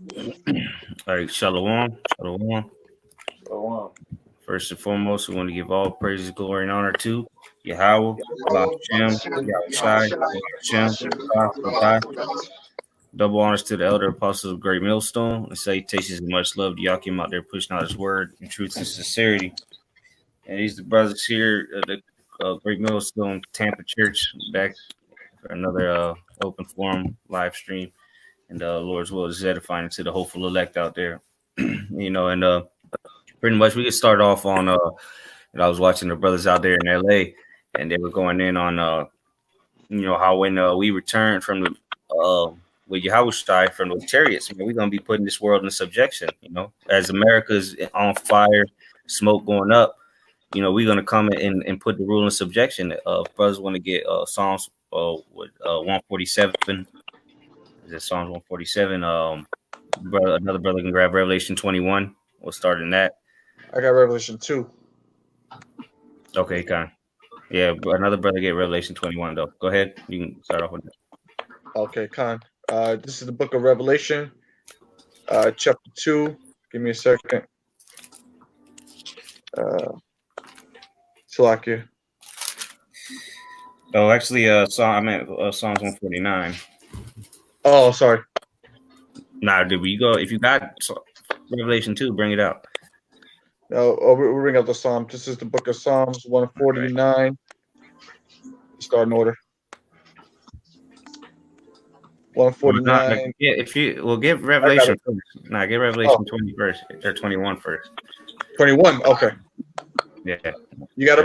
All right, shalom, shalom. Go on. First and foremost, we want to give all praises, glory, and honor to Yahawah, Shem, Yahushai, Shem, double honors to the elder apostles of Great Millstone, and salutations and much love to y'all came out there pushing out his word in truth and sincerity. And these the brothers here at the Great Millstone Tampa Church back for another open forum live stream. And Lord's will is edifying to the hopeful elect out there. And pretty much we could start off on I was watching the brothers out there in LA, and they were going in on how when we returned from the with YAHAWASHI from the chariots, we're gonna be putting this world in subjection, as America's on fire, smoke going up, we're gonna come in and put the rule in subjection. Brothers want to get Psalms with 147. Is it Psalms 147? Another brother can grab Revelation 21. We'll start in that. I got Revelation 2. Okay, kind. Yeah, another brother get Revelation 21 though. Go ahead. You can start off with that. Okay, Khan. This is the book of Revelation, chapter 2. Give me a second. Salakia. Oh, actually, I meant Psalms 149. Oh, sorry. Nah, did we go? If you got Revelation 2, bring it out. No, we'll bring out the Psalm. This is the book of Psalms 149. Start in order. 149. Yeah, if you will give Revelation first. Nah, give Revelation 20 first or 21 first. 21. Okay. Yeah. You got a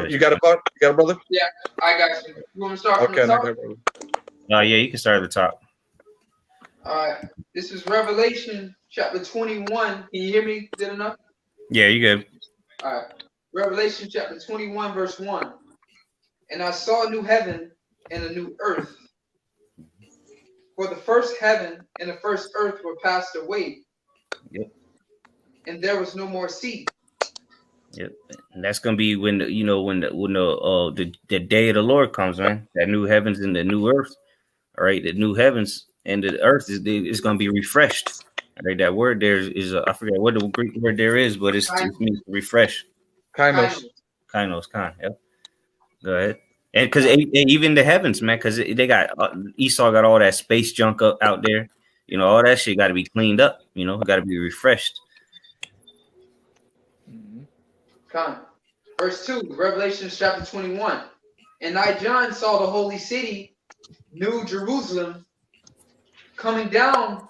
brother? Yeah, I got you. You want to start from Okay, the top? Yeah, you can start at the top. All right. This is Revelation chapter 21. Can you hear me good enough? Yeah, you good. All right. Revelation chapter 21, verse 1. And I saw a new heaven and a new earth. For the first heaven and the first earth were passed away. Yep. And there was no more sea. Yep. And that's gonna be when the day of the Lord comes, man. That new heavens and the new earth. All right, the new heavens and the earth is gonna be refreshed. All right, that word there is I forget what the Greek word there is, but it means refresh. Kainos. Yep. Go ahead. And because even the heavens, man, because they got Esau got all that space junk out there, all that shit got to be cleaned up, got to be refreshed. Verse 2, Revelation chapter 21. And I, John, saw the holy city, New Jerusalem, coming down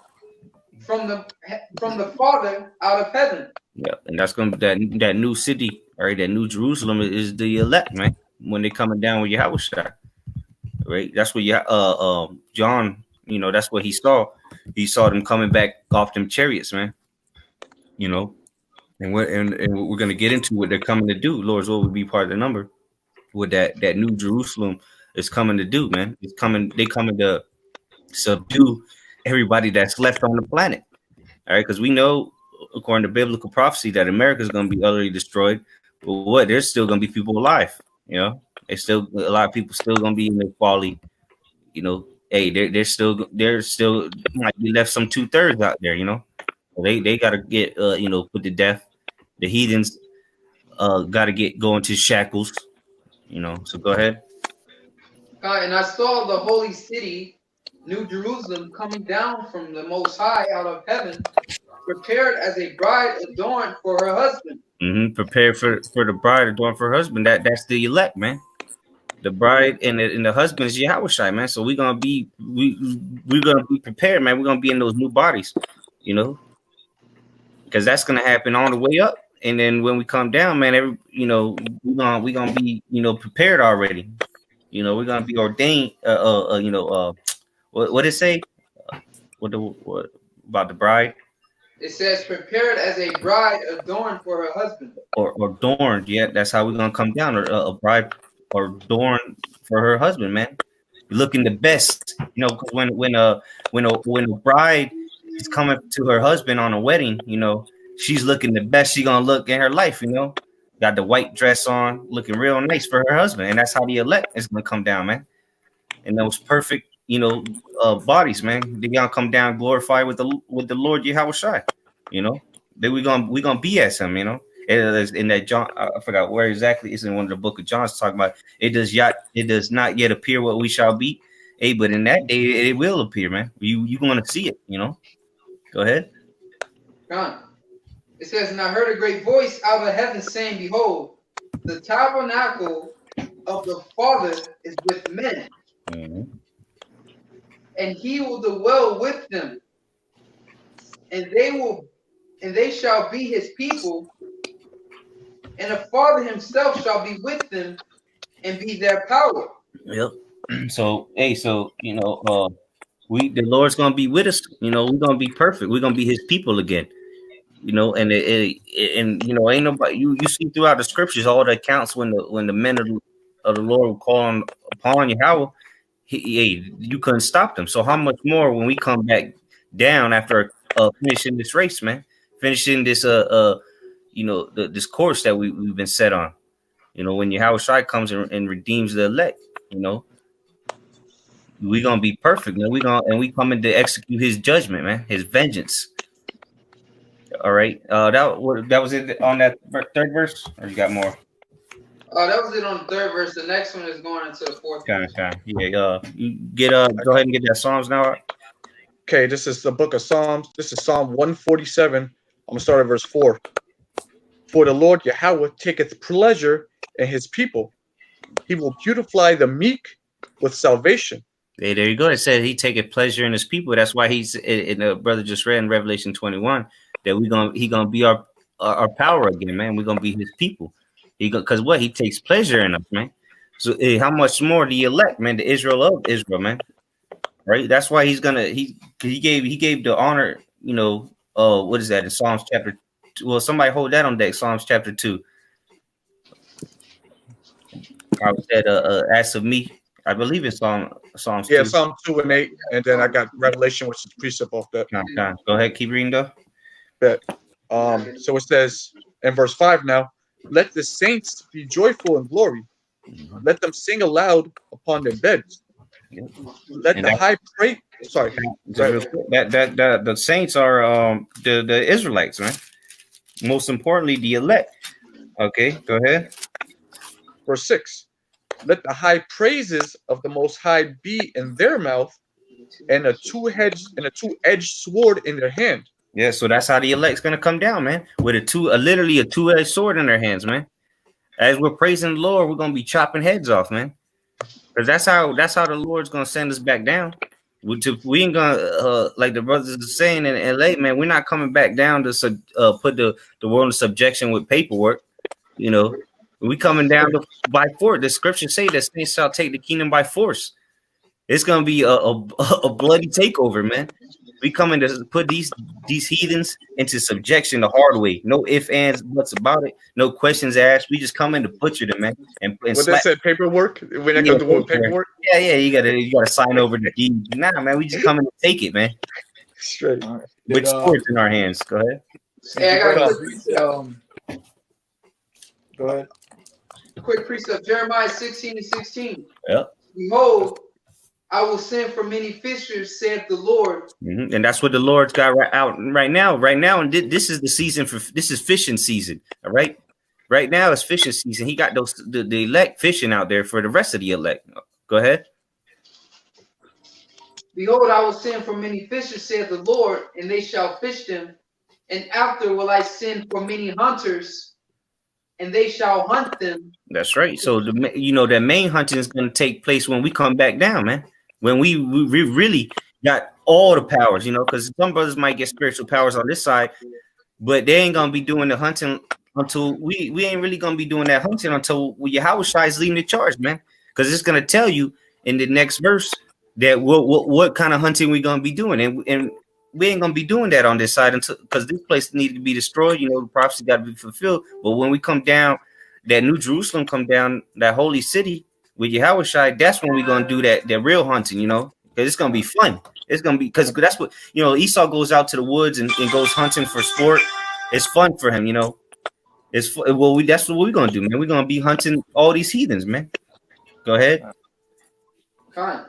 from the Father out of heaven. Yeah, and that's gonna be that new city, all right. That New Jerusalem is the elect, man. When they're coming down with YAHAWASHI, right? That's what John, that's what he saw. He saw them coming back off them chariots, man. And we're gonna get into what they're coming to do. Lord's will be part of the number. What that New Jerusalem is coming to do, man. It's coming. They coming to subdue everybody that's left on the planet. All right, because we know, according to biblical prophecy, that America is going to be utterly destroyed. But there's still going to be people alive. There's still a lot of people still going to be in their folly. Hey, they're still might be left some 2/3 out there. They got to get put to death. The heathens got to go into shackles. So go ahead. And I saw the holy city, New Jerusalem, coming down from the Most High out of heaven, prepared as a bride adorned for her husband. Prepared for the bride adorned for her husband. That's the elect, man. The bride and the husband is YAHAWASHI, man. So we're gonna be prepared, man. We're gonna be in those new bodies, because that's gonna happen on the way up. And then when we come down, man, we're gonna be prepared already. We're gonna be ordained. What it say? What about the bride? It says, prepared as a bride adorned for her husband. Or adorned, yeah. That's how we're gonna come down. Or a bride adorned for her husband, man. Looking the best, because when a bride is coming to her husband on a wedding, she's looking the best she gonna look in her life. Got the white dress on, looking real nice for her husband, and that's how the elect is gonna come down, man. And those perfect bodies, man. They're gonna come down glorified with the Lord YAHAWASHI. Then we gonna be as him. In that John, I forgot where exactly. It's in one of the book of John's talking about it does not yet appear what we shall be. Hey, but in that day it will appear, man. You gonna see it. Go ahead. John. It says, and I heard a great voice out of heaven saying, behold, the tabernacle of the Father is with men, and he will dwell with them, and they shall be his people, and the Father himself shall be with them and be their power. Yep. So the Lord's gonna be with us. We're gonna be perfect. We're gonna be his people again. And ain't nobody. You see throughout the scriptures all the accounts when the men of the Lord will call upon Yahweh, you couldn't stop them. So how much more when we come back down after finishing this race, man, finishing this this course that we've been set on. When Yahawashi comes and redeems the elect, we're gonna be perfect, man. We coming to execute his judgment, man, his vengeance. All right. That was it on that third verse, or you got more? That was it on the third verse. The next one is going into the fourth. Yeah. You get go ahead and get that Psalms now. Okay, this is the book of Psalms. This is Psalm 147. I'm gonna start at verse 4. For the Lord Yahweh taketh pleasure in his people. He will beautify the meek with salvation. Hey, there you go. It said he taketh pleasure in his people. That's why he's in the brother just read in Revelation 21 that he gonna be our power again, man. We're gonna be his people. Because he takes pleasure in us, man. So how much more the elect, man, the Israel of Israel, man. Right? That's why he gave the honor, what is that in Psalms chapter 2? Well, somebody hold that on deck, Psalms chapter 2. I said ask of me. I believe it's Psalms 2. Yeah, Psalm 2 and 8, and then I got Revelation, which is precept off that. Go ahead, keep reading though. Bet. So it says in verse 5 now, let the saints be joyful in glory. Let them sing aloud upon their beds. Let the high praise. Sorry. That the saints are the Israelites, man. Most importantly, the elect. Okay, go ahead. Verse 6. Let the high praises of the Most High be in their mouth, and a two-edged sword in their hand. Yeah, so that's how the elect's gonna come down, man. With literally a two-edged sword in their hands, man. As we're praising the Lord, we're gonna be chopping heads off, man. Because that's how the Lord's gonna send us back down. We ain't gonna like the brothers are saying in LA, man. We're not coming back down to put the world in subjection with paperwork. We coming down by force. The scriptures say that saints shall take the kingdom by force. It's gonna be a bloody takeover, man. We coming to put these heathens into subjection the hard way. No ifs, ands, buts about it. No questions asked. We just come in to butcher them, man. And what they said, paperwork. We're not gonna do paperwork. Yeah. You gotta sign over the deed. Nah, man. We just coming to take it, man. Straight. With swords in our hands. Go ahead. Hey, I got go ahead. A quick precept. Jeremiah 16:16. Yep. Behold, I will send for many fishers, saith the Lord. And that's what the Lord's got right now. And this is the season this is fishing season. All right. Right now it's fishing season. He got the elect fishing out there for the rest of the elect. Go ahead. Behold, I will send for many fishers, saith the Lord, and they shall fish them. And after will I send for many hunters, and they shall hunt them. That's right. So the main hunting is going to take place when we come back down, man. When we really got all the powers, because some brothers might get spiritual powers on this side, but they ain't gonna be doing the hunting until we ain't really gonna be doing that hunting until Yahawashi is leading the charge, man. Because it's gonna tell you in the next verse that what kind of hunting we gonna be doing, and we ain't gonna be doing that on this side until because this place needed to be destroyed. The prophecy got to be fulfilled. But when we come down, that New Jerusalem come down, that holy city with Yahawashi, that's when we're gonna do that real hunting, because it's gonna be fun. It's gonna be because that's what Esau goes out to the woods and goes hunting for sport. It's fun for him, That's what we're gonna do, man. We're gonna be hunting all these heathens, man. Go ahead. Fine.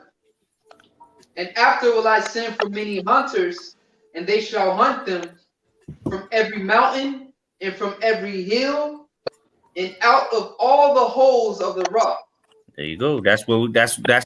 And after will I send for many hunters, and they shall hunt them from every mountain and from every hill, and out of all the holes of the rock. There you go. That's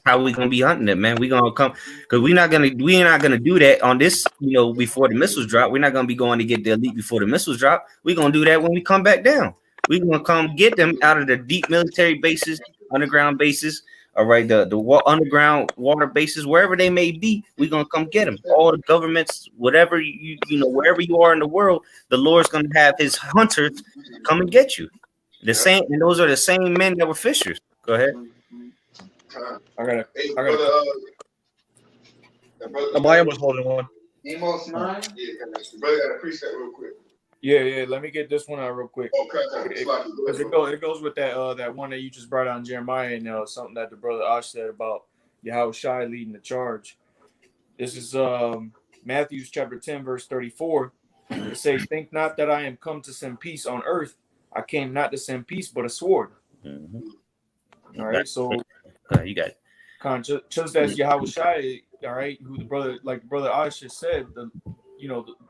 how we gonna be hunting it, man. We gonna come because we're not gonna do that on this, before the missiles drop. We're not gonna be going to get the elite before the missiles drop. We're gonna do that when we come back down. We're gonna come get them out of the deep military bases, underground bases, all right, the underground water bases, wherever they may be. We're gonna come get them. All the governments, whatever wherever you are in the world, the Lord's gonna have his hunters come and get you. The same, and those are the same men that were fishers. Go ahead. I gotta. Amaya was holding one. Amos 9. Yeah, brother, gotta preach that real quick. Yeah. Let me get this one out real quick. Okay. It goes with that one that you just brought on Jeremiah, and something that the brother Ash said about YAHAWASHI leading the charge. This is Matthew chapter 10, verse 34. It says, "Think not that I am come to send peace on earth. I came not to send peace, but a sword." Mm-hmm. All right, so you got it. Just as YAHAWASHI, all right, who the brother Ash said, the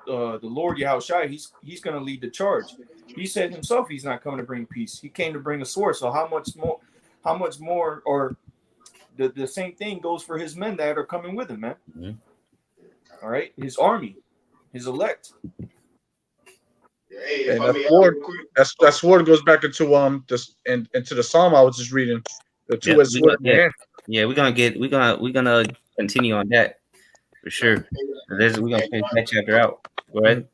Lord YAHAWASHI, he's going to lead the charge. He said himself he's not coming to bring peace. He came to bring a sword. So how much more, or the same thing goes for his men that are coming with him, man. Mm-hmm. All right, his army, his elect. Hey, and that sword goes back into into the psalm I was just reading. The two-edged sword. Yeah, we're gonna continue on that for sure. We're gonna finish that chapter out. Go ahead.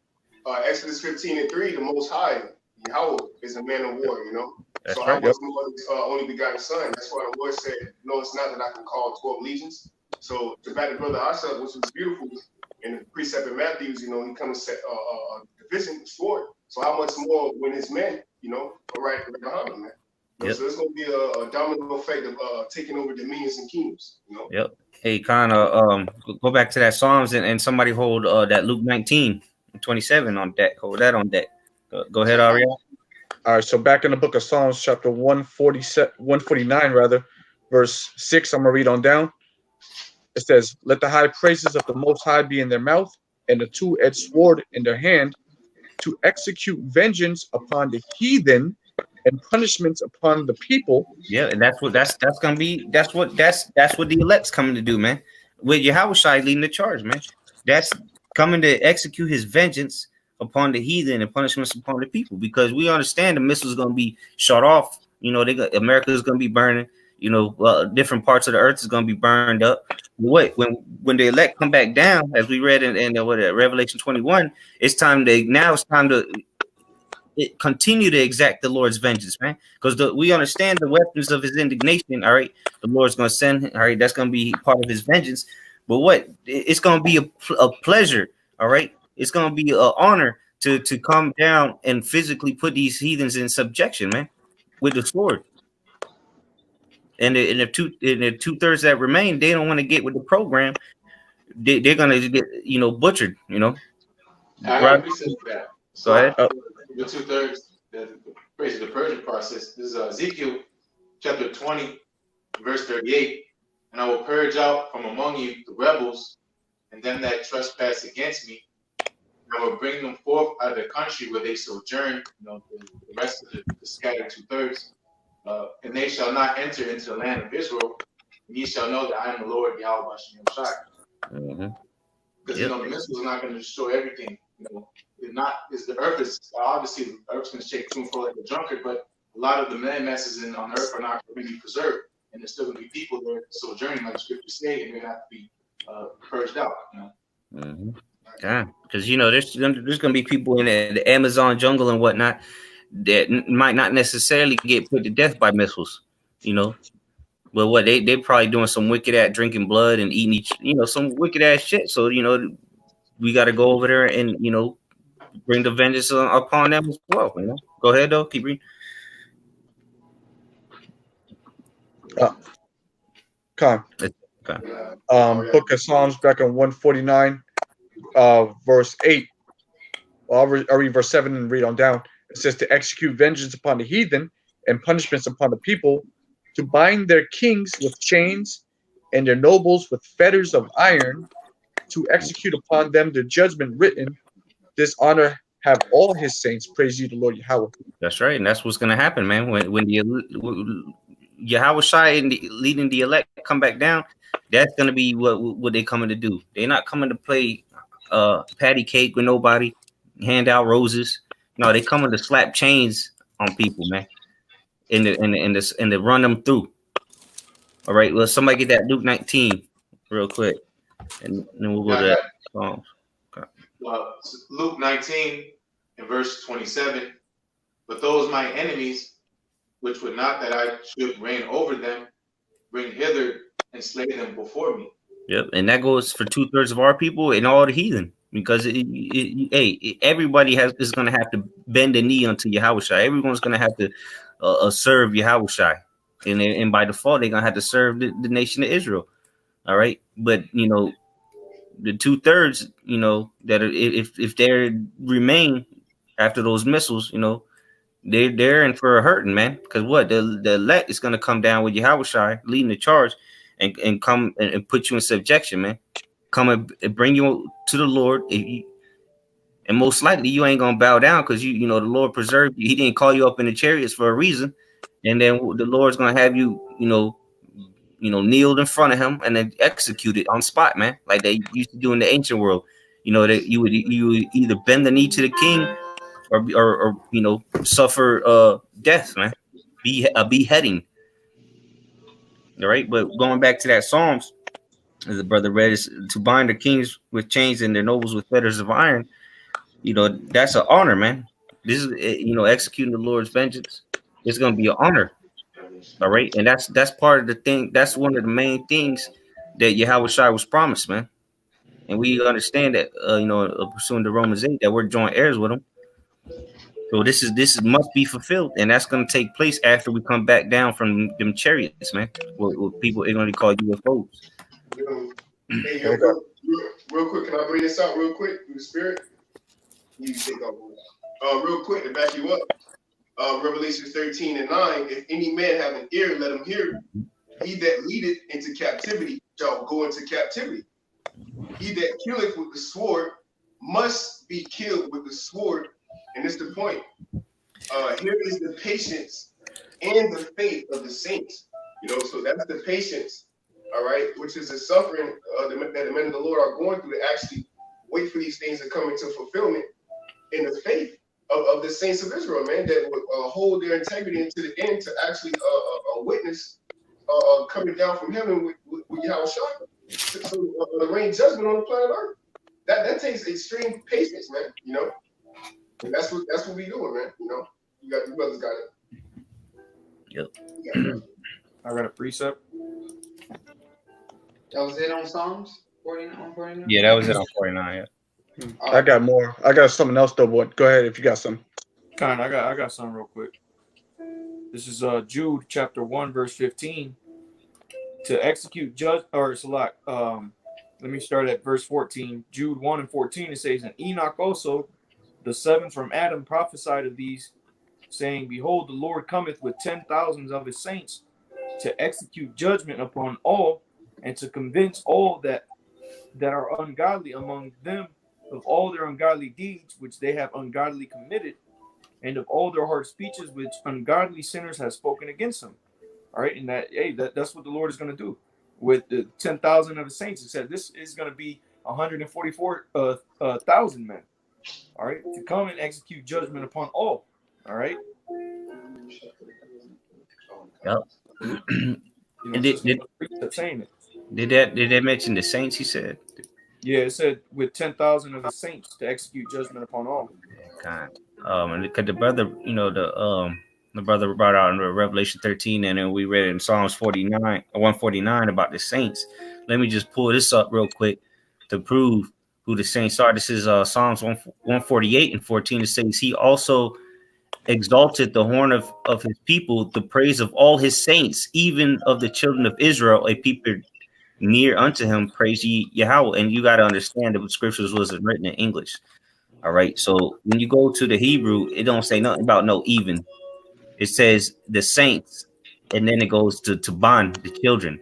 Exodus 15:3, the Most High, Yahweh, is a man of war. That's so right. how much more his only begotten Son? That's why the Lord said, "No, it's not that I can call 12 legions." So to back the brother Asa, which was beautiful in the precept of Matthews, he comes to set division, sword. So how much more when his men, are right behind him, man. Yep. So it's going to be a domino effect of taking over dominions and kingdoms. Yep. Hey, kind of go back to that Psalms and somebody hold that Luke 19:27 on deck. Hold that on deck. Go ahead, Ariel. All right, so back in the book of Psalms, chapter 149, rather, verse 6, I'm going to read on down. It says, "Let the high praises of the Most High be in their mouth, and the two-edged sword in their hand, to execute vengeance upon the heathen and punishments upon the people." Yeah, and that's what the elect's coming to do, man. With YAHAWASHI leading the charge, man. That's coming to execute his vengeance upon the heathen and punishments upon the people, because we understand the missiles going to be shot off. America is going to be burning. Different parts of the earth is going to be burned up. When the elect come back down, as we read in Revelation 21, it's time to continue to exact the Lord's vengeance, man. Because we understand the weapons of his indignation. All right, the Lord's going to send. All right, that's going to be part of his vengeance. But it's going to be a pleasure. All right, it's going to be an honor to come down and physically put these heathens in subjection, man, with the sword. And the two-thirds that remain, they don't want to get with the program. They're gonna get butchered. I got research for that. Go ahead. The 2/3, the purging process. This is Ezekiel chapter 20, verse 38. "And I will purge out from among you the rebels and them that trespass against me. And I will bring them forth out of the country where they sojourn." The rest of the scattered 2/3. "And they shall not enter into the land of Israel, and ye shall know that I am the Lord YAHAWASHI." Because the missiles are not going to destroy everything. The earth is obviously the earth's going to shake to and fro like a drunkard, but a lot of the man masses on earth are not going to be preserved, and there's still going to be people there sojourning, like the scriptures say, and they're going to have to be purged out. Yeah, because there's going to be people in the Amazon jungle and whatnot that might not necessarily get put to death by missiles, but what they probably doing some wicked ass drinking blood and eating some wicked ass shit. So we got to go over there and bring the vengeance upon them as well. Go ahead though, keep reading. Book of Psalms, back on 149, verse 8. I'll read verse 7 and read on down. It says, "To execute vengeance upon the heathen and punishments upon the people, to bind their kings with chains and their nobles with fetters of iron, to execute upon them the judgment written. This honor have all his saints. Praise you, the Lord Yahweh. That's right, and that's what's gonna happen, man. When the Yahawashi and leading the elect come back down, that's gonna be what they coming to do. They're not coming to play patty cake with nobody, hand out roses. No, they coming to slap chains on people, man, and to run them through. All right, well, somebody get that Luke 19 real quick, and then we'll go to that Psalms. Okay. Well, Luke 19 and verse 27. But those my enemies, which would not that I should reign over them, bring hither and slay them before me. Yep, and that goes for 2/3 of our people and all the heathen, because everybody is going to have to bend the knee unto Yahawashi. Everyone's going to have to serve Yahawashi, and by default, they're going to have to serve the nation of Israel. All right, but the 2/3, that if they remain after those missiles, they're in for a hurting, man. Because the elect is going to come down with Yahawashi leading the charge, and come and put you in subjection, man. Come and bring you to the Lord, and most likely you ain't gonna bow down, because the Lord preserved you. He didn't call you up in the chariots for a reason, and then the Lord's gonna have you, kneeled in front of Him and then executed on spot, man, like they used to do in the ancient world. That you would either bend the knee to the king, or suffer death, man, a beheading. All right, but going back to that Psalms, as the brother read, is to bind the kings with chains and their nobles with fetters of iron. That's an honor, man. This is executing the Lord's vengeance. It's going to be an honor. All right, and that's part of the thing. That's one of the main things that Yahawashi was promised, man. And we understand that, pursuing the Romans 8, that we're joint heirs with Him. So this must be fulfilled, and that's going to take place after we come back down from them chariots, man. What people are going to call UFOs. Hey, real quick, can I bring this out real quick through the Spirit? You take off. Real quick to back you up. Revelation 13 and 9. If any man have an ear, let him hear. He that leadeth into captivity shall go into captivity. He that killeth with the sword must be killed with the sword. And it's the point. Here is the patience and the faith of the saints. So that's the patience, all right, which is the suffering that the men of the Lord are going through to actually wait for these things to come into fulfillment, in the faith of the saints of Israel, man, that would hold their integrity into the end to actually witness coming down from heaven with Yahawashi. So the rain judgment on the planet Earth. That takes extreme patience, man. And that's what we doing, man. You brothers got it. Yep. I got a precept. That was it on Psalms 49. Yeah, that was it on 49. Yeah. I got more. I got something else though, but go ahead if you got some. I got something real quick. This is Jude chapter 1 verse 15. To execute let me start at verse 14. Jude 1 and 14, it says, and Enoch also, the seventh from Adam, prophesied of these, saying, behold, the Lord cometh with 10,000s of his saints to execute judgment upon all, and to convince all that are ungodly among them of all their ungodly deeds which they have ungodly committed, and of all their hard speeches which ungodly sinners have spoken against him. All right, and that's what the Lord is going to do with the 10,000 of his saints. It said this is going to be 144,000 men. All right, to come and execute judgment upon all. All right. Yep. Did they mention the saints? He said. Yeah, it said with 10,000 of the saints to execute judgment upon all. God. And because the brother, the brother brought out in Revelation 13, and then we read in Psalms 149 about the saints. Let me just pull this up real quick to prove who the saints are. This is Psalms 148 and 14. It says, he also exalted the horn of his people, the praise of all his saints, even of the children of Israel, a people near unto him, praise ye Yahweh. And you got to understand that the scriptures was written in English. All right. So when you go to the Hebrew, it don't say nothing about no even. It says the saints, and then it goes to ban, the children.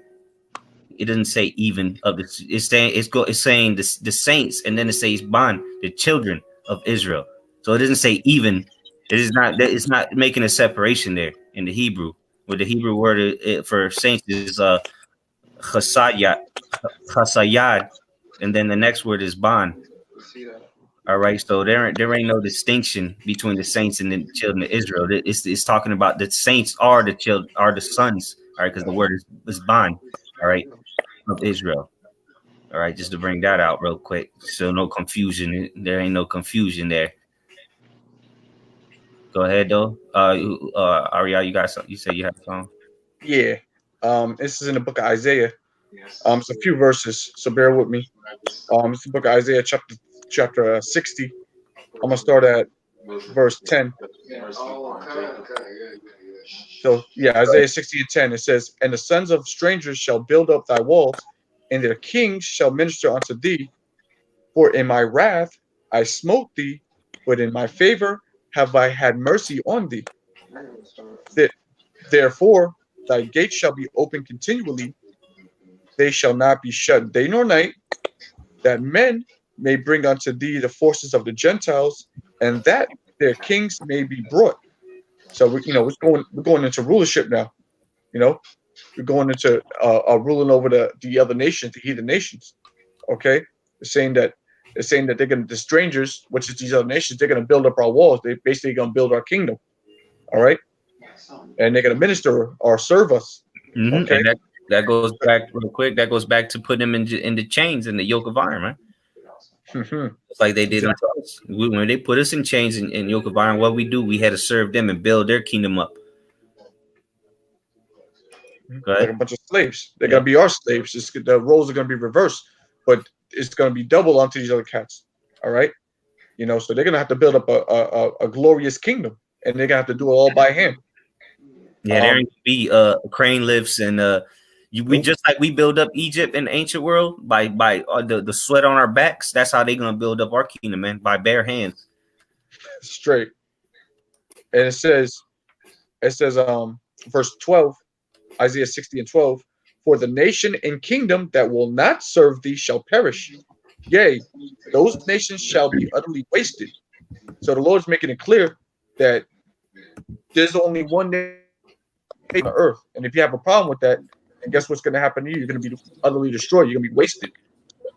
It doesn't say even of the. It's saying the saints, and then it says ban, the children of Israel. So it doesn't say even. It is not. It's not making a separation there in the Hebrew. Where the Hebrew word for saints is chasayad, chasayad, and then the next word is ban. All right, so there ain't no distinction between the saints and the children of Israel. It's talking about the saints are the children, are the sons. All right, because the word is ban. All right, of Israel. All right, just to bring that out real quick, so no confusion. There ain't no confusion there. Go ahead though. Ariel, you got something? You said you had something. Yeah. This is in the book of Isaiah. It's a few verses, so bear with me. It's the book of Isaiah, chapter 60. I'm gonna start at verse 10. So yeah, Isaiah 60 and 10. It says, "And the sons of strangers shall build up thy walls, and their kings shall minister unto thee. For in my wrath I smote thee, but in my favor have I had mercy on thee. Therefore thy gates shall be open continually, they shall not be shut day nor night, that men may bring unto thee the forces of the Gentiles, and that their kings may be brought." So we're going into rulership now. We're going into ruling over the other nations, the heathen nations. Okay, they're saying that they're going to, the strangers, which is these other nations, they're going to build up our walls. They're basically going to build our kingdom. All right, and they're going to minister or serve us. Mm-hmm. Okay, and that goes back real quick. That goes back to putting them in the chains and the yoke of iron, right? Mm-hmm. It's like they did unto us. When they put us in chains and yoke of iron, what we do, we had to serve them and build their kingdom up. Like a bunch of slaves. They're going to be our slaves. The roles are going to be reversed, but it's going to be double onto these other cats. All right, so they're going to have to build up a glorious kingdom, and they're going to have to do it all by hand. Yeah, there ain't be crane lifts and we just like we build up Egypt in the ancient world by the sweat on our backs. That's how they're gonna build up our kingdom, man, by bare hands. Straight. And it says verse 12, Isaiah 60 and 12, "For the nation and kingdom that will not serve thee shall perish. Yea, those nations shall be utterly wasted." So the Lord's making it clear that there's only one nation on the earth, and if you have a problem with that, and guess what's going to happen to you? You're going to be utterly destroyed. You're going to be wasted.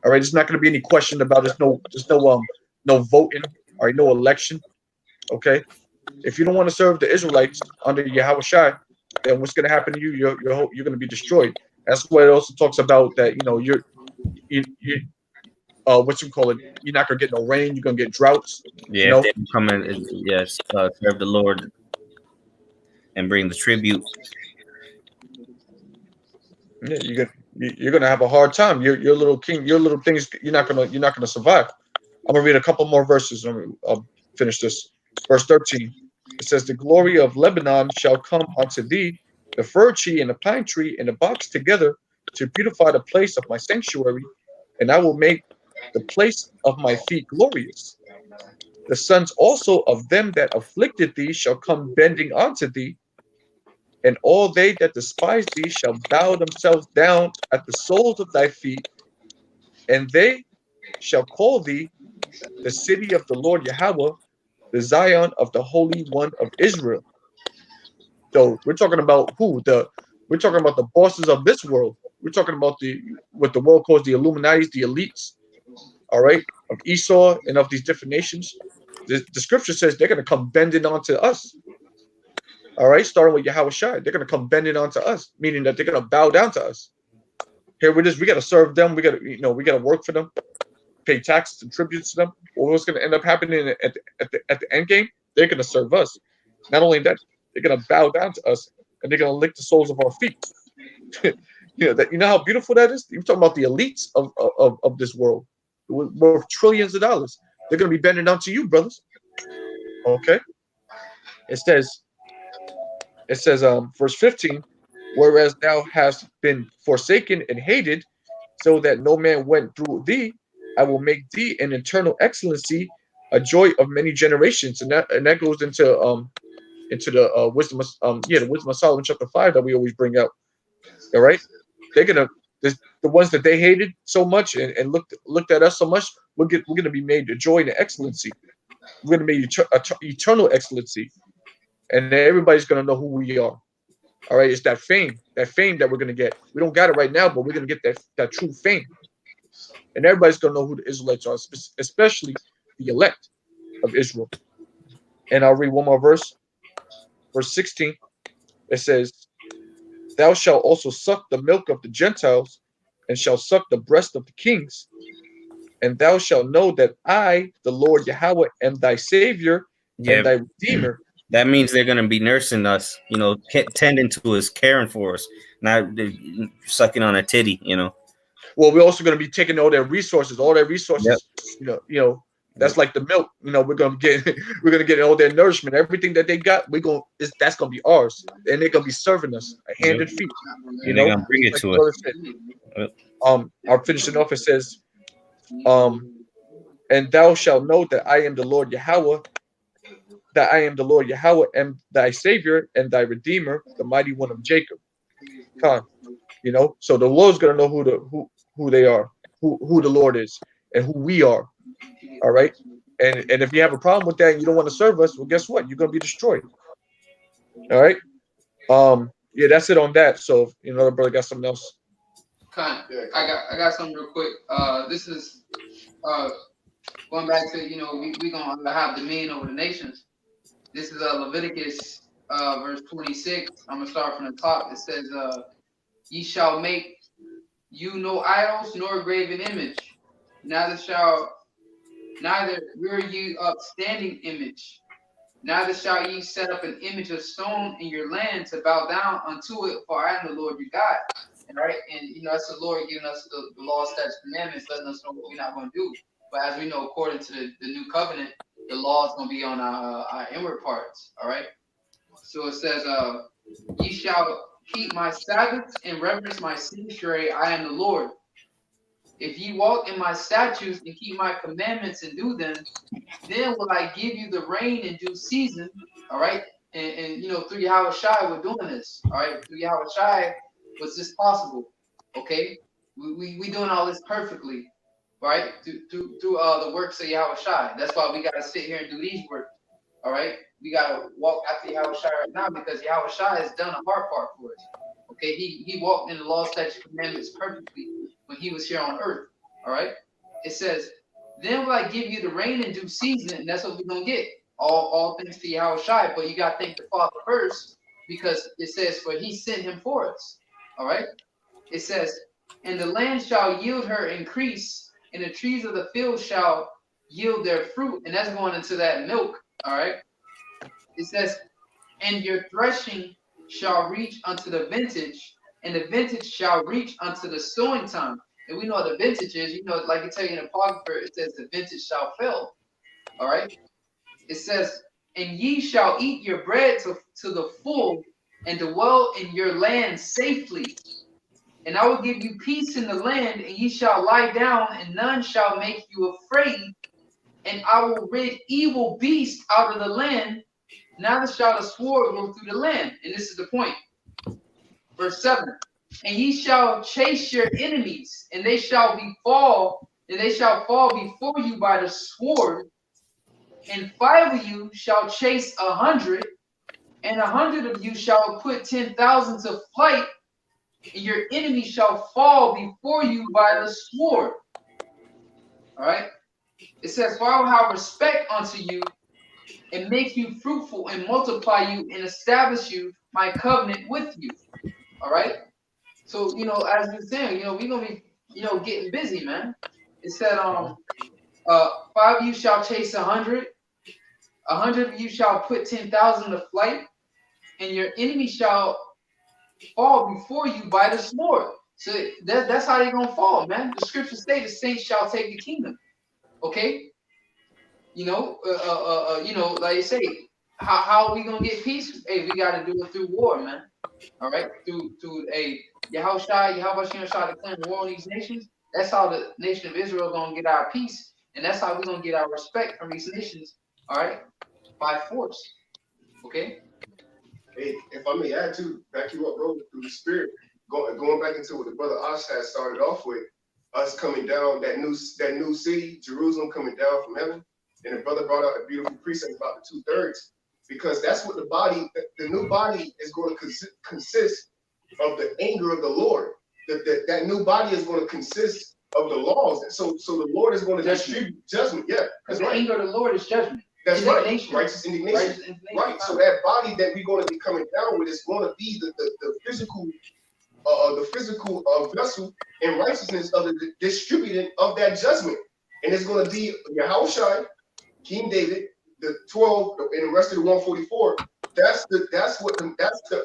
All right, there's not going to be any question about it. There's no voting. All right, no election. Okay, if you don't want to serve the Israelites under YAHAWASHI, then what's going to happen to you? You're going to be destroyed. That's why it also talks about that. What you call it? You're not going to get no rain. You're going to get droughts. Yeah, if they come in, serve the Lord and bring the tribute. Yeah, you're gonna have a hard time. Your little king, your little things, you're not gonna survive. I'm gonna read a couple more verses. I'll finish this. Verse 13. It says, "The glory of Lebanon shall come unto thee, the fir tree and the pine tree and the box together, to beautify the place of my sanctuary, and I will make the place of my feet glorious. The sons also of them that afflicted thee shall come bending unto thee, and all they that despise thee shall bow themselves down at the soles of thy feet, and they shall call thee the city of the Lord Yahweh, the Zion of the Holy One of Israel." So we're talking about who? We're talking about the bosses of this world. We're talking about what the world calls the Illuminatis, the elites, all right, of Esau and of these different nations. The scripture says they're going to come bending onto us. All right, starting with YAHAWASHI, they're going to come bending onto us, meaning that they're going to bow down to us. Here it is. We got to serve them. We got to work for them, pay taxes and tributes to them. Well, what's going to end up happening at the end game? They're going to serve us. Not only that, they're going to bow down to us, and they're going to lick the soles of our feet. You know how beautiful that is. You're talking about the elites of this world, worth trillions of dollars. They're going to be bending down to you, brothers. Okay. It says, verse 15, "Whereas thou hast been forsaken and hated, so that no man went through thee, I will make thee an eternal excellency, a joy of many generations." And that goes into the wisdom of the wisdom of Solomon chapter 5 that we always bring out. All right, they're gonna the ones that they hated so much and looked at us so much, we're going to be made to joy and excellency. We're going to be eternal excellency, and everybody's going to know who we are. All right, it's that fame that we're going to get. We don't got it right now, but we're going to get that true fame, and everybody's going to know who the Israelites are, especially the elect of Israel. And I'll read one more verse, verse 16. It says, "Thou shalt also suck the milk of the Gentiles, and shalt suck the breast of the kings. And thou shalt know that I, the Lord Yahweh, am thy Savior and thy Redeemer." That means they're going to be nursing us, tending to us, caring for us, not sucking on a titty, Well, we're also going to be taking all their resources. Yep. That's like the milk. We're going to get all their nourishment, everything that they got. That's going to be ours, and they're going to be serving us hand and feet. And they're going to bring it to us. Yep. I'll finish it off. It says, "And thou shalt know that I am the Lord Yahweh, am thy Savior and thy Redeemer, the mighty one of Jacob." So the Lord's gonna know who they are, who the Lord is, and who we are. All right. And if you have a problem with that and you don't want to serve us, well, guess what? You're gonna be destroyed. All right. Yeah, that's it on that. So if the brother got something else. I got something real quick. This is going back to we gonna have dominion over the nations. This is Leviticus verse 26. I'm gonna start from the top. It says, "Ye shall make you no idols nor graven image, neither rear ye up standing image, neither shall ye set up an image of stone in your land to bow down unto it, for I am the Lord your God." And that's the Lord giving us the law, statutes, commandments, letting us know what we're not going to do. But as we know, according to the new covenant, the law is going to be on our inward parts. All right. So it says, "Ye shall keep my Sabbaths and reverence my sanctuary. I am the Lord. If ye walk in my statutes and keep my commandments and do them, then will I give you the rain in due season." All right. And through YAHWASHI, we're doing this. All right. Through YAHWASHI was this possible. Okay. We doing all this perfectly. Right. Through the works of YAHWASHI. That's why we got to sit here and do these works. All right. We got to walk after YAHWASHI right now, because YAHWASHI has done a hard part for us. Okay. He walked in the law, statutes, commandments perfectly when he was here on earth. All right. It says, "Then will I give you the rain in due season," and that's what we're going to get. All thanks to YAHWASHI. But you got to thank the Father first, because it says, "For he sent him for us." All right. It says, "And the land shall yield her increase, and the trees of the field shall yield their fruit." And that's going into that milk. All right. It says, "And your threshing shall reach unto the vintage, and the vintage shall reach unto the sowing time." And we know what the vintage is. Like it tell you in the Apocrypha, it says the vintage shall fail. All right. It says, "And ye shall eat your bread to the full, and dwell in your land safely. And I will give you peace in the land, and ye shall lie down, and none shall make you afraid. And I will rid evil beasts out of the land, neither shall the sword go through the land." And this is the point. Verse 7. "And ye shall chase your enemies, and they shall fall before you by the sword. And 5 of you shall chase 100, and 100 of you shall put 10,000 to flight, and your enemy shall fall before you by the sword." All right. It says, "For I will have respect unto you, and make you fruitful, and multiply you, and establish you my covenant with you." All right. So as we're saying, we're gonna be getting busy, man. It said 5 of you shall chase 100, 100 of you shall put 10,000 to flight, and your enemy shall fall before you by the sword. So that's how they're gonna fall, man. The scriptures say the saints shall take the kingdom. Okay. Like you say, how are we gonna get peace? Hey, we gotta do it through war, man. All right, through a YAHWASHI declaring war on these nations. That's how the nation of Israel gonna get our peace, and that's how we're gonna get our respect from these nations. All right, by force. Okay. Hey, if I may add to back you up, bro, through the Spirit. going back into what the brother Ash had started off with, us coming down, that new city, Jerusalem coming down from heaven. And the brother brought out a beautiful precept about the 2/3, because that's what the new body is going to consist of, the anger of the Lord. That new body is going to consist of the laws. So the Lord is going to distribute judgment. Yeah, that's right. The anger of the Lord is judgment. That's right. Righteous indignation. Right. So that body that we're going to be coming down with is going to be the physical vessel and righteousness of the distributing of that judgment. And it's going to be Yahawashi, King David, the 12, and the rest of the 144. That's the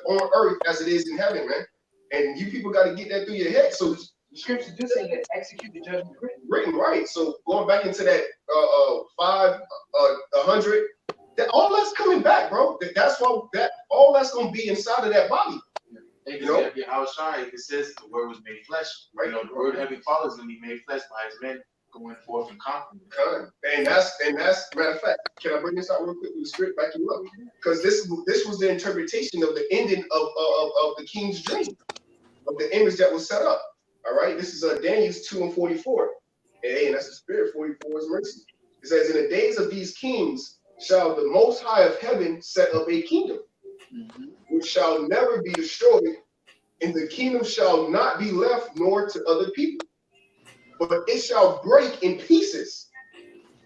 on earth as it is in heaven, man. And you people got to get that through your head. So the scripture do say that execute the judgment written, right? So going back into that 100, that all that's coming back, bro. That's why all that's going to be inside of that body. You know, Yahawashi, it says the word was made flesh. Right? You know, the word Heavenly Father is going to be made flesh by His men going forth and conquering. And that's matter of fact. Can I bring this out real quick with the script, back you up? Because this was the interpretation of the ending of the king's dream, of the image that was set up. All right, this is Daniel 2:44. And that's the spirit. 44 is mercy. It says, in the days of these kings shall the Most High of heaven set up a kingdom, which shall never be destroyed, and the kingdom shall not be left nor to other people, but it shall break in pieces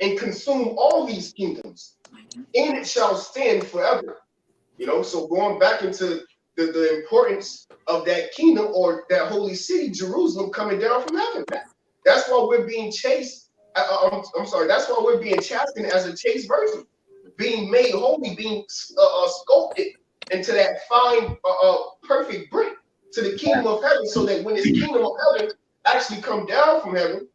and consume all these kingdoms, and it shall stand forever. You know, so going back into the importance of that kingdom, or that holy city, Jerusalem, coming down from heaven. That's why we're being chased. I'm sorry. That's why we're being chastened as a chaste virgin, being made holy, being sculpted into that fine, perfect brick to the kingdom of heaven, so that when this kingdom of heaven actually come down from heaven,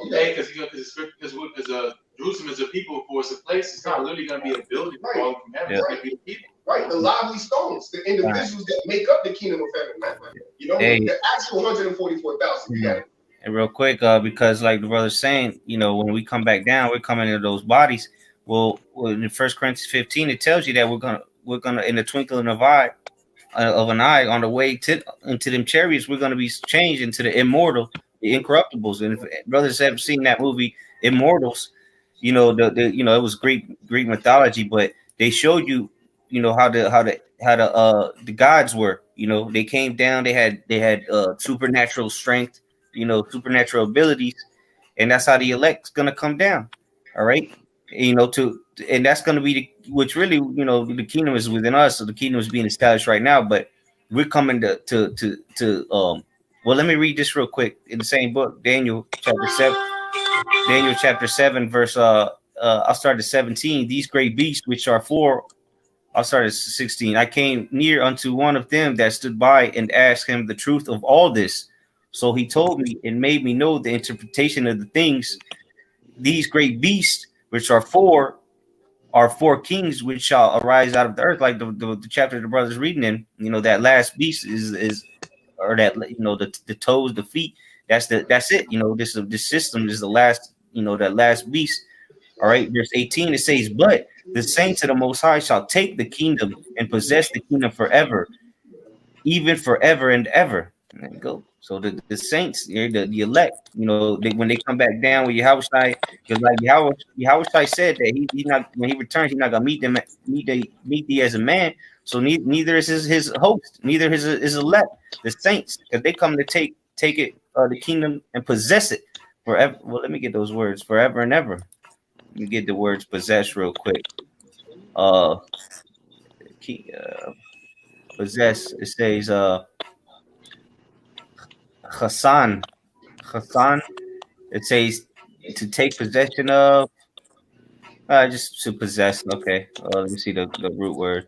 because Jerusalem is a people for us a place. It's not literally going to be a building falling from heaven. It's going to be the people. Right, the lively stones, the individuals that make up the kingdom of heaven, man. You know, the actual 144,000. Yeah. And real quick, because like the brother's saying, you know, when we come back down, we're coming into those bodies. Well, in 1 Corinthians 15, it tells you that we're gonna in the twinkling of an eye, on the way into them chariots, we're gonna be changed into the immortal, the incorruptibles. And if brothers have seen that movie Immortals, you know, it was Greek mythology, but they showed you, you know, how the gods were. You know, they came down, they had supernatural strength, you know, supernatural abilities, and that's how the elect's gonna come down. All right, you know, and that's gonna be which really, you know, the kingdom is within us, so the kingdom is being established right now, but we're coming to well, let me read this real quick in the same book, Daniel chapter 7 verse I'll start at 17. These great beasts which are four, I'll start at 16. I came near unto one of them that stood by and asked him the truth of all this. So he told me and made me know the interpretation of the things. These great beasts, which are four kings which shall arise out of the earth, like the chapter the brother's reading in. You know, that last beast is or that, you know, the toes, the feet. That's it. You know, this system is the last. You know, that last beast. All right, verse 18, it says, but the saints of the Most High shall take the kingdom and possess the kingdom forever, even forever and ever. And there you go. So the saints, the elect, you know, when they come back down with Yahawashi, because like Yahawashi said that he's not, when he returns, he's not gonna meet thee as a man. So neither is his host, neither is his elect, the saints, because they come to take it, the kingdom, and possess it forever. Well, let me get those words, forever and ever. Let me get the words possess real quick. Possess, it says Hassan. It says to take possession of, just to possess. Okay, let me see the root word.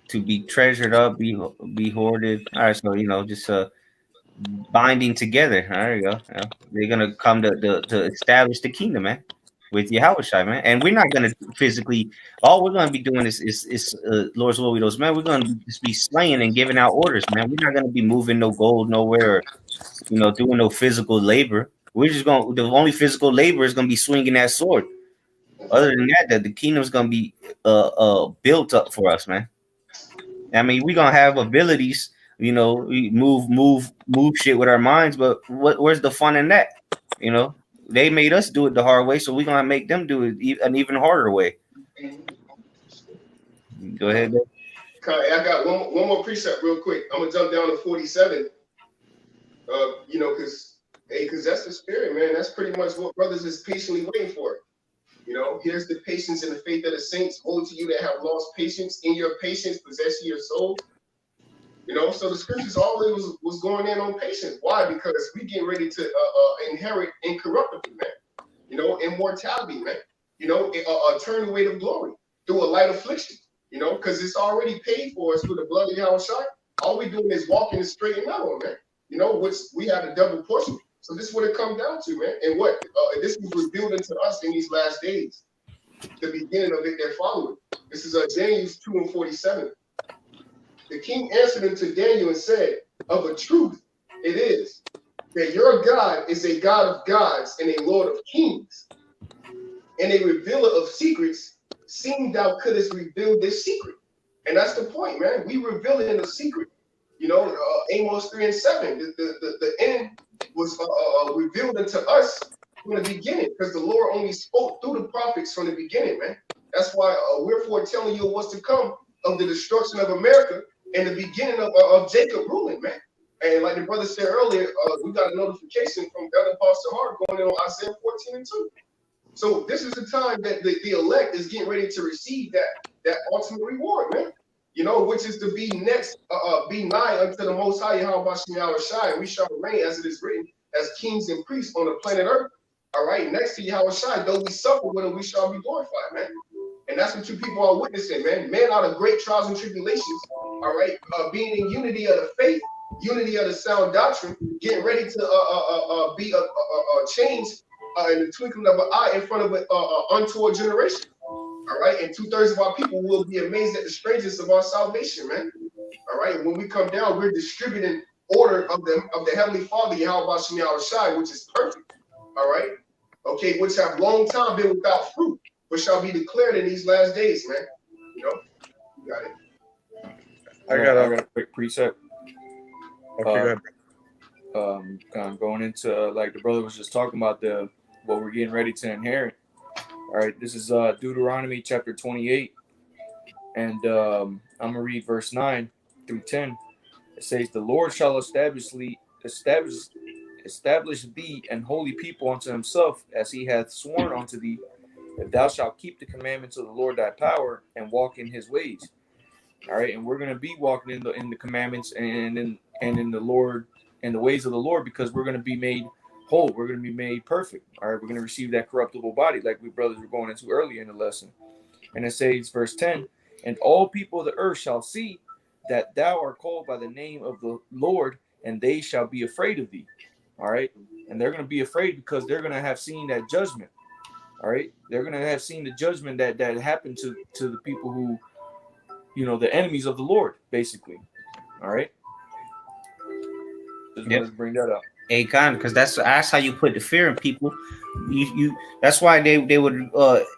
To be treasured up, be hoarded. All right, so, you know, just binding together. There you go. Yeah. They're gonna come to establish the kingdom, man, with Yahawashi, man. And we're not gonna physically. All we're gonna be doing is Lord's will we those, man. We're gonna just be slaying and giving out orders, man. We're not gonna be moving no gold nowhere, or, you know, doing no physical labor. We're just gonna. The only physical labor is gonna be swinging that sword. Other than that, the kingdom's gonna be built up for us, man. I mean, we're gonna have abilities, you know, we move shit with our minds, but where's the fun in that? You know, they made us do it the hard way, so we're gonna make them do it an even harder way. Go ahead. Okay, I got one more precept real quick. I'm gonna jump down to 47. You know, because that's the spirit, man. That's pretty much what brothers is patiently waiting for. You know, here's the patience and the faith of the saints. Woe to you that have lost patience. In your patience, possess your soul. You know, so the scriptures always was going in on patience. Why? Because we getting ready to inherit incorruptible, man. You know, immortality, man. You know, eternal weight of glory through a light affliction. You know, because it's already paid for us through the blood of YAHWASHI. All we doing is walking the straight and narrow, man. You know, which we have a double portion. So this is what it comes down to, man. And what this was revealed into us in these last days. The beginning of it, they're following. This is Daniel 2:47. The king answered unto Daniel and said, of a truth it is that your God is a God of gods and a Lord of kings, and a revealer of secrets, seeing thou couldst reveal this secret. And that's the point, man. We revealing a secret. You know, Amos 3:7. The end was revealed unto us from the beginning, because the Lord only spoke through the prophets from the beginning, man. That's why we're foretelling you what's to come of the destruction of America and the beginning of Jacob ruling, man. And like the brother said earlier, we got a notification from Elder Pastor Hart going in on Isaiah 14:2. So this is the time that the elect is getting ready to receive that ultimate reward, man. You know, which is to be next, be nigh unto the Most High YAHWASHI, and we shall reign, as it is written, as kings and priests on the planet Earth. All right, next to YAHWASHI, though we suffer with him, we shall be glorified, man. And that's what you people are witnessing, man. Men out of great trials and tribulations, all right, being in unity of the faith, unity of the sound doctrine, getting ready to be changed in the twinkling of an eye in front of an untoward generation. All right, and 2/3 of our people will be amazed at the strangeness of our salvation, man. All right, when we come down, we're distributing order of the Heavenly Father, YAHWASHI, which is perfect. All right, okay, which have long time been without fruit, but shall be declared in these last days, man. You know, you got it. I got a quick precept. Okay, Going into like the brother was just talking about what we're getting ready to inherit. All right, this is Deuteronomy chapter 28, and I'm gonna read verse 9 through 10. It says, "The Lord shall establish thee an holy people unto himself, as he hath sworn unto thee, if thou shalt keep the commandments of the Lord thy power and walk in his ways." All right, and we're gonna be walking in the commandments and in the Lord and the ways of the Lord, because we're gonna be made whole. We're going to be made perfect. All right, we're going to receive that corruptible body, like we brothers were going into earlier in the lesson. And it says, verse 10, "And all people of the earth shall see that thou art called by the name of the Lord, and they shall be afraid of thee." All right, and they're going to be afraid because they're going to have seen that judgment. All right, they're going to have seen the judgment that happened to the people who, you know, the enemies of the Lord, basically. All right, just wanted to bring that up. Because that's how you put the fear in people. You that's why they would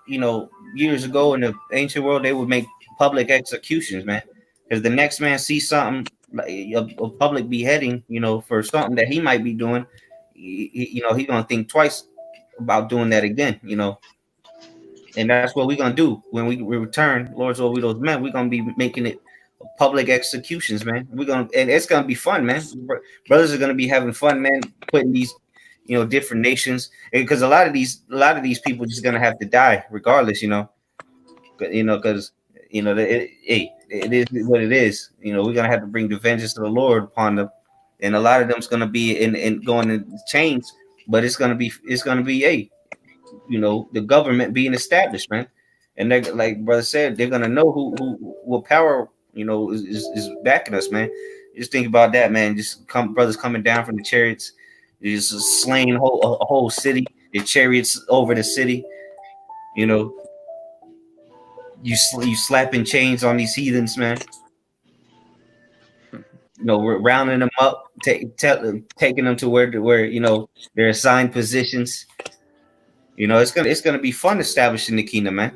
you know, years ago in the ancient world, they would make public executions, man. Because the next man sees something like a public beheading, you know, for something that he might be doing, you know, he's gonna think twice about doing that again, you know. And that's what we're gonna do when we return, Lord's will we those men. We're gonna be making it public executions, man. And it's gonna be fun, man. Brothers are gonna be having fun, man, putting these, you know, different nations, because a lot of these people just gonna have to die regardless, you know, because you know it is what it is. You know, we're gonna have to bring the vengeance of the Lord upon them, and a lot of them's gonna be in going in chains, but it's gonna be you know, the government being established, man. And they're, like brother said, they're gonna know who what power, you know, is backing us, man. Just think about that, man. Just brothers coming down from the chariots, just slaying a whole city, the chariots over the city. You know, you slapping chains on these heathens, man. You know, we're rounding them up, taking them to where you know their assigned positions. You know, it's gonna be fun establishing the kingdom, man.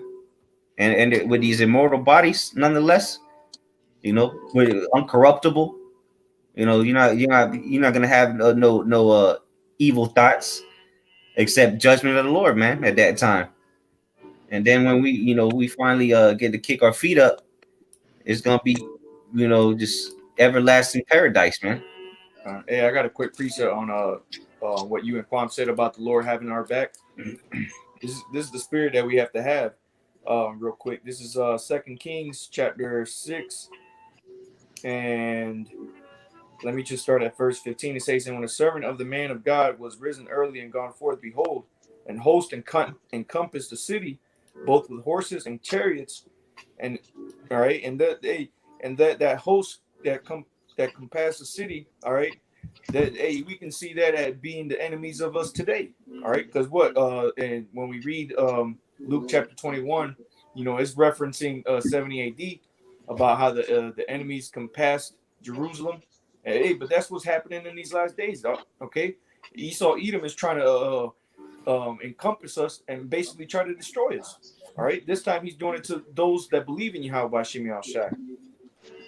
And with these immortal bodies, nonetheless, you know, with uncorruptible. You know, you're not gonna have no evil thoughts except judgment of the Lord, man, at that time. And then when we finally get to kick our feet up, it's gonna be, just everlasting paradise, man. Hey, I got a quick precept on what you and Kwam said about the Lord having our back. This is the spirit that we have to have. Real quick, this is 2 Kings chapter 6, and let me just start at verse 15. It says, "And when a servant of the man of God was risen early and gone forth, behold, an host encompassed the city, both with horses and chariots, and all right, and that host that compassed the city, all right, that we can see that as being the enemies of us today, all right, because and when we read Luke chapter 21, it's referencing 70 A.D. about how the enemies compassed Jerusalem. Hey, but that's what's happening in these last days, dog. Okay, Esau Edom is trying to encompass us and basically try to destroy us. All right, this time he's doing it to those that believe in YAHAWASHI.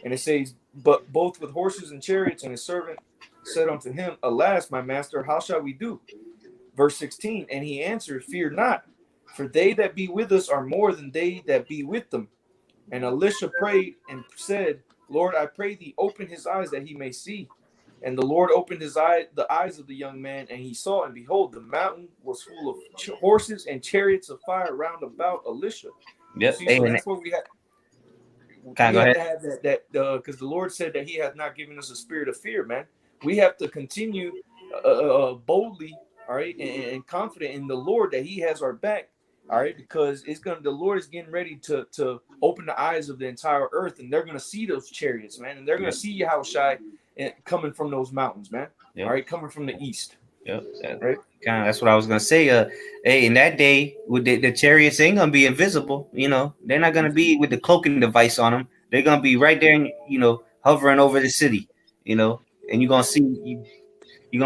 And it says, "But both with horses and chariots, and his servant said unto him, Alas, my master, how shall we do?" Verse 16, "And he answered, Fear not, for they that be with us are more than they that be with them. And Elisha prayed and said, Lord, I pray thee, open his eyes that he may see. And the Lord opened the eyes of the young man, and he saw, and behold, the mountain was full of horses and chariots of fire round about Elisha." Yep. See, so that's what we have. Go ahead. To have that because the Lord said that he hath not given us a spirit of fear, man. We have to continue boldly, all right, and confident in the Lord that he has our back, all right, because the Lord is getting ready to open the eyes of the entire earth, and they're gonna see those chariots, man, and they're gonna see YAHAWASHI coming from those mountains, man. All right, coming from the east. Yep. Right. That's what I was gonna say. Hey, in that day, with the chariots ain't gonna be invisible. They're not gonna be with the cloaking device on them. They're gonna be right there, hovering over the city. And you're gonna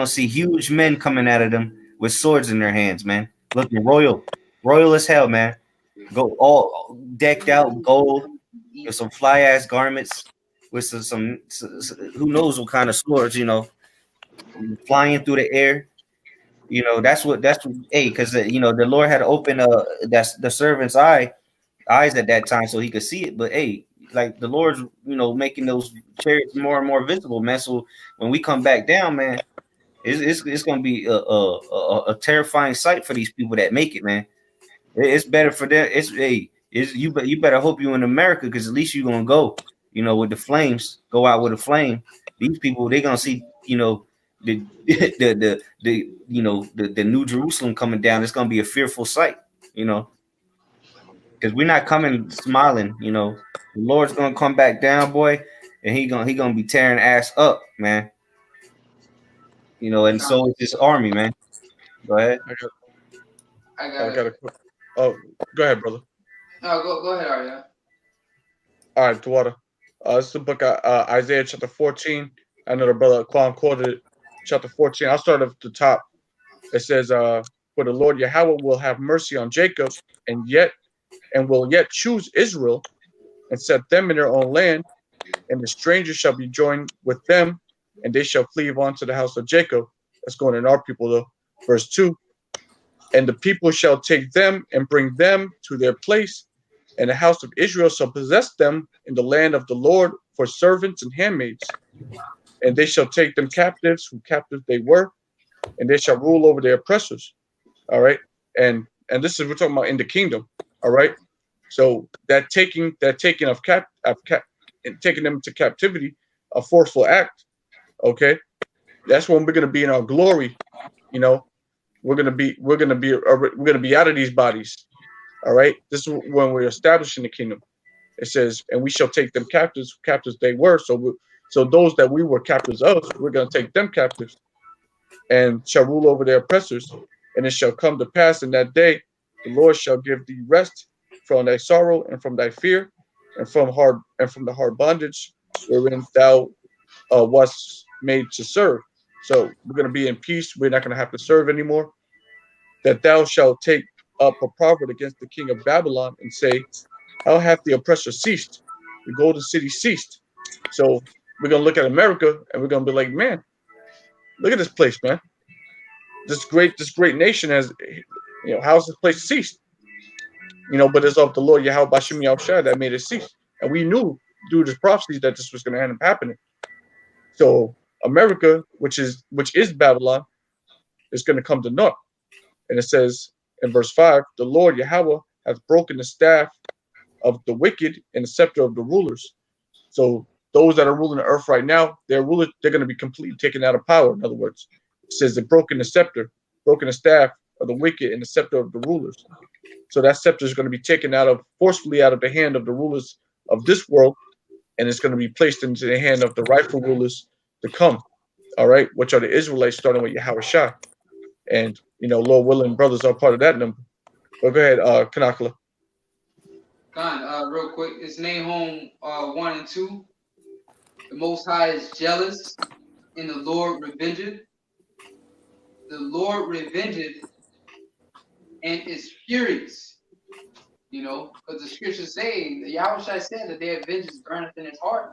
see huge men coming out of them with swords in their hands, man, looking royal as hell, man. Go all decked out gold with some fly ass garments, with some who knows what kind of swords, flying through the air. That's what because the Lord had to open that's the servant's eyes at that time so he could see it. But like the Lord's making those chariots more and more visible, man. So when we come back down, man, it's gonna be a terrifying sight for these people that make it, man. It's better for them. You better hope you in America, because at least you're gonna go, with the flames, go out with a flame. These people, they're gonna see, the New Jerusalem coming down. It's gonna be a fearful sight, because we're not coming smiling. The Lord's gonna come back down, boy, and he gonna be tearing ass up, man. And so is this army, man. Go ahead. I got a quick. Oh, go ahead, brother. No, go ahead, Arya. All right, Dwada. This is the book of Isaiah chapter 14. I know the brother Kwam quoted it. Chapter 14. I'll start at the top. It says, "For the Lord Yahweh will have mercy on Jacob, and will yet choose Israel, and set them in their own land, and the stranger shall be joined with them, and they shall cleave unto the house of Jacob." That's going in our people, though. Verse 2. "And the people shall take them and bring them to their place, and the house of Israel shall possess them in the land of the Lord for servants and handmaids. And they shall take them captives, who captives they were, and they shall rule over their oppressors." All right, and this is, we're talking about in the kingdom. All right, so that taking of taking them to captivity, a forceful act. Okay, that's when we're gonna be in our glory. We're gonna be out of these bodies. All right, this is when we're establishing the kingdom. It says, "And we shall take them captives they were." So those that we were captives of, we're going to take them captives, and shall rule over their oppressors. And it shall come to pass in that day, the Lord shall give thee rest from thy sorrow and from thy fear, and from the hard bondage wherein thou wast made to serve. So we're going to be in peace. We're not going to have to serve anymore. "That thou shalt take up a proverb against the king of Babylon and say, how hath the oppressor ceased? The golden city ceased. So we're gonna look at America and we're gonna be like, man, look at this place, man. This great nation has, how's this place ceased? But it's of the Lord YAHAWASHI that made it cease. And we knew through this prophecy that this was gonna end up happening. So America, which is Babylon, is gonna come to naught. And it says in verse 5, the Lord Yahweh hath broken the staff of the wicked and the scepter of the rulers. So those that are ruling the earth right now, they're going to be completely taken out of power. In other words, it says they've broken the scepter, broken the staff of the wicked and the scepter of the rulers. So that scepter is going to be taken forcefully out of the hand of the rulers of this world, and it's going to be placed into the hand of the rightful rulers to come. All right, which are the Israelites, starting with YAHWASHI. And Lord willing, brothers are part of that number. But go ahead, Kanakala. Real quick, it's Nahum 1 and 2. The Most High is jealous, and the Lord revengeth. The Lord revengeth and is furious. Because the scriptures say, the Yahushua said that their vengeance burneth in his heart.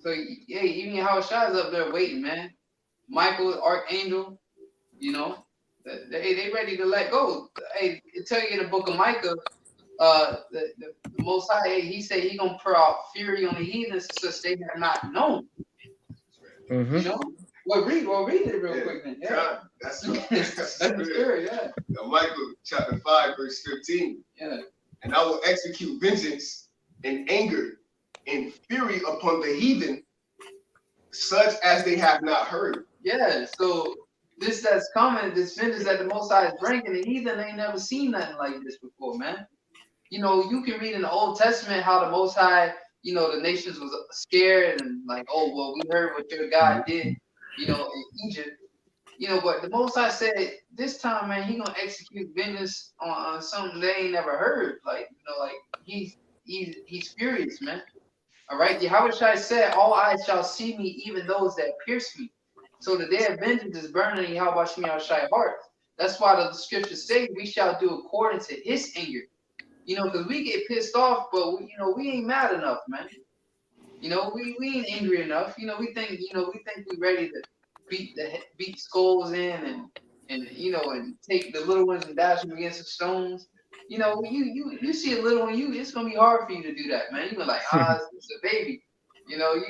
So yeah, even Yahushua is up there waiting, man. Michael, archangel, they ready to let go. Hey, it tell you in the book of Micah, the Most High, he said he gonna pour out fury on the heathens such they have not known. Well, read it real quick then. Yeah, that's the story. Yeah. Now, Michael chapter 5 verse 15. Yeah. And I will execute vengeance and anger and fury upon the heathen, such as they have not heard. Yeah. So this that's coming, this vengeance that the Most High is bringing, the heathen ain't never seen nothing like this before, man. You can read in the Old Testament how the Most High, the nations was scared and like, oh, well, we heard what your God did, in Egypt. But the Most High said this time, man, he gonna execute vengeance on something they ain't never heard. Like, he's furious, man. All right. Yahushua said, all eyes shall see me, even those that pierce me. So the day of vengeance is burning in Yahushua heart. That's why the scriptures say we shall do according to his anger. Because we get pissed off, but we ain't mad enough, man. We ain't angry enough. We think we ready to beat skulls in and take the little ones and dash them against the stones. You see a little one, it's gonna be hard for you to do that, man. You're like, it's a baby. You're like,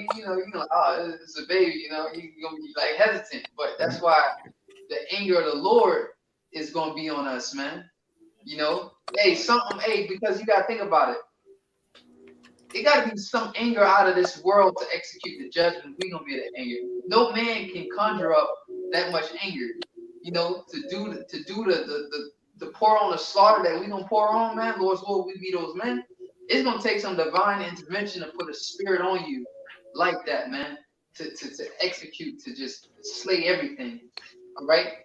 it's a baby. You're gonna be like hesitant, but that's why the anger of the Lord is gonna be on us, man. Because you gotta think about it. It gotta be some anger out of this world to execute the judgment. We gonna be that anger. No man can conjure up that much anger, to do the pour on the slaughter that we gonna pour on, man. Lord's Lord, we be those men. It's gonna take some divine intervention to put a spirit on you like that, man, to execute, to just slay everything. All right.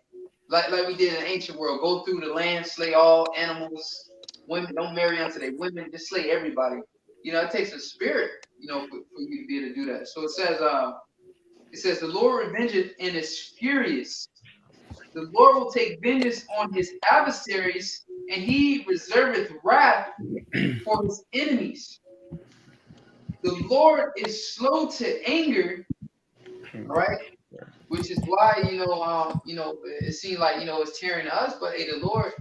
Like we did in the ancient world, go through the land, slay all animals, women, don't marry unto their women, just slay everybody. It takes a spirit, for you to be able to do that. So it says, the Lord revengeth and is furious. The Lord will take vengeance on his adversaries, and he reserveth wrath for his enemies. The Lord is slow to anger, all right? Which is why, it seems like, it's tearing us, but hey, the Lord,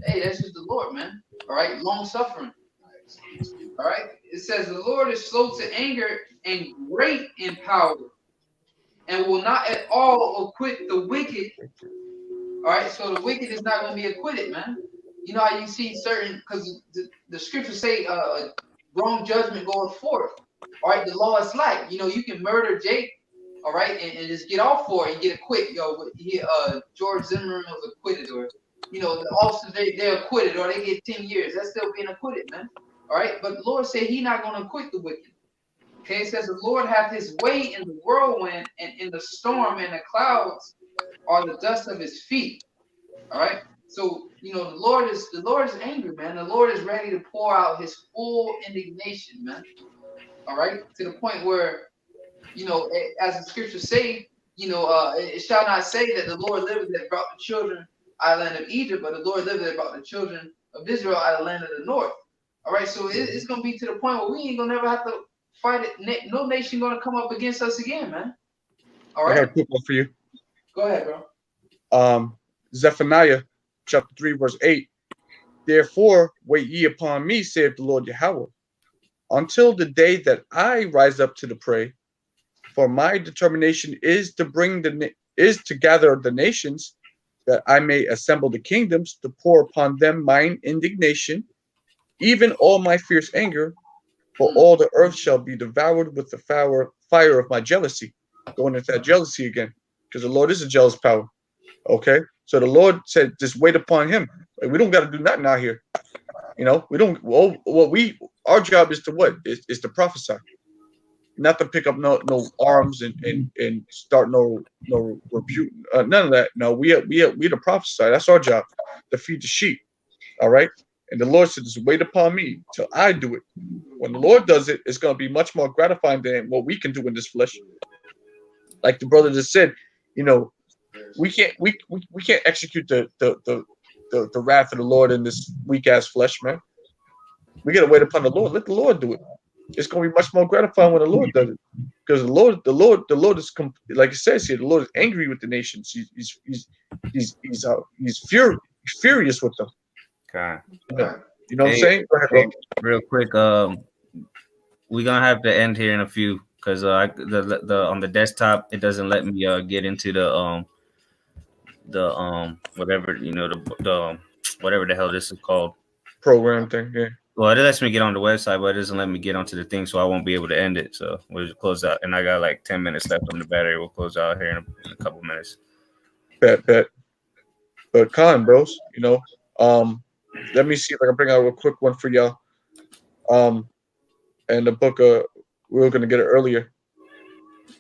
that's just the Lord, man. All right, long suffering. All right, it says the Lord is slow to anger and great in power, and will not at all acquit the wicked. All right, so the wicked is not going to be acquitted, man. How you see certain, because the scriptures say wrong judgment goeth forth. All right, the law is like, you can murder Jake. All right, and just get off for it and get acquitted. George Zimmerman was acquitted, or the officers they're acquitted, or they get 10 years. That's still being acquitted, man. All right, but the Lord said He's not going to acquit the wicked. Okay, it says the Lord hath His way in the whirlwind, and in the storm, and the clouds are the dust of His feet. All right, so the Lord is angry, man. The Lord is ready to pour out His full indignation, man. All right, to the point where, as the scriptures say, it shall not say that the Lord liveth that brought the children out of the land of Egypt, but the Lord delivered about the children of Israel out of the land of the north. All right, so it's gonna be to the point where we ain't gonna never have to fight it. No nation gonna come up against us again, man. All right. I got a quick one for you. Go ahead, bro. Zephaniah chapter 3, verse 8. Therefore, wait ye upon me, saith the Lord Yahweh, until the day that I rise up to the prey. For my determination is to gather the nations, that I may assemble the kingdoms, to pour upon them mine indignation, even all my fierce anger, for all the earth shall be devoured with the fire of my jealousy. Going into that jealousy again, because the Lord is a jealous power. Okay, so the Lord said, just wait upon him. Like, we don't got to do nothing out here. You know, we don't. Well, our job is to what? Is to prophesy, not to pick up no arms and start no rebuke. None of that. No, we to prophesy. That's our job, to feed the sheep. All right. And the Lord said, just wait upon me till I do it. When the Lord does it, it's going to be much more gratifying than what we can do in this flesh. Like the brother just said, you know, we can't execute the wrath of the Lord in this weak ass flesh, man. We gotta wait upon the Lord. Let the Lord do it. It's gonna be much more gratifying when the Lord does it, because the Lord is like it says here. The Lord is angry with the nations. He's furious with them. Okay. You know what I'm saying? Go ahead, bro. Real quick, we're gonna have to end here in a few, because the on the desktop it doesn't let me get into the whatever, you know, the whatever the hell this is called, program thing. Yeah. Well, it lets me get on the website, but it doesn't let me get onto the thing, so I won't be able to end it. So we'll just close out, and I got like 10 minutes left on the battery. We'll close out here in a couple minutes. Bet. But Khan, bros, you know, let me see if I can bring out a quick one for y'all. And the book we were gonna get it earlier.